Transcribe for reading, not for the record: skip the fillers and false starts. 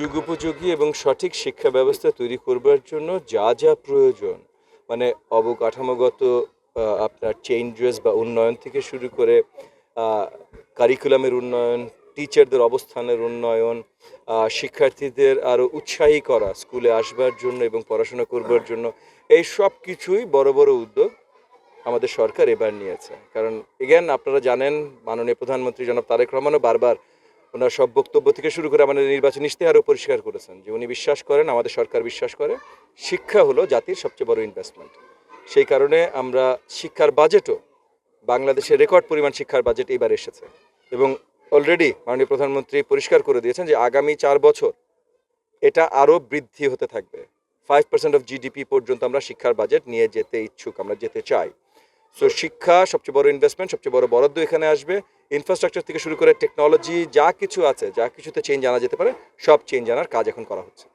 যুগোপযোগী এবং সঠিক শিক্ষা ব্যবস্থা তৈরি করবার জন্য যা যা প্রয়োজন, মানে অবকাঠামোগত আপনার চেঞ্জেস বা উন্নয়ন থেকে শুরু করে কারিকুলামের উন্নয়ন, টিচারদের অবস্থানের উন্নয়ন, শিক্ষার্থীদের আরও উৎসাহী করা স্কুলে আসবার জন্য এবং পড়াশোনা করবার জন্য, এই সব কিছুই বড় বড় উদ্যোগ আমাদের সরকার এবার নিয়েছে। কারণ এগেন আপনারা জানেন, মাননীয় প্রধানমন্ত্রী জনাব তারেক রহমানও বারবার ওনার সব বক্তব্য থেকে শুরু করে আমাদের নির্বাচনী ইশতেহারও পরিষ্কার করেছেন যে উনি বিশ্বাস করেন, আমাদের সরকার বিশ্বাস করে, শিক্ষা হলো জাতির সবচেয়ে বড় ইনভেস্টমেন্ট। সেই কারণে আমরা শিক্ষার বাজেটও, বাংলাদেশের রেকর্ড পরিমাণ শিক্ষার বাজেট এবার এসেছে এবং অলরেডি মাননীয় প্রধানমন্ত্রী পরিষ্কার করে দিয়েছেন যে আগামী 4 বছর এটা আরও বৃদ্ধি হতে থাকবে। 5% অফ জিডিপি পর্যন্ত আমরা শিক্ষার বাজেট নিয়ে যেতে ইচ্ছুক, আমরা যেতে চাই। সো শিক্ষা সবচেয়ে বড় ইনভেস্টমেন্ট, সবচেয়ে বড় বরাদ্দ এখানে আসবে। ইনফ্রাস্ট্রাকচার থেকে শুরু করে টেকনোলজি যা কিছু আছে, যা কিছুতে চেঞ্জ আনা যেতে পারে, সব চেঞ্জ আনার কাজ এখন করা হচ্ছে।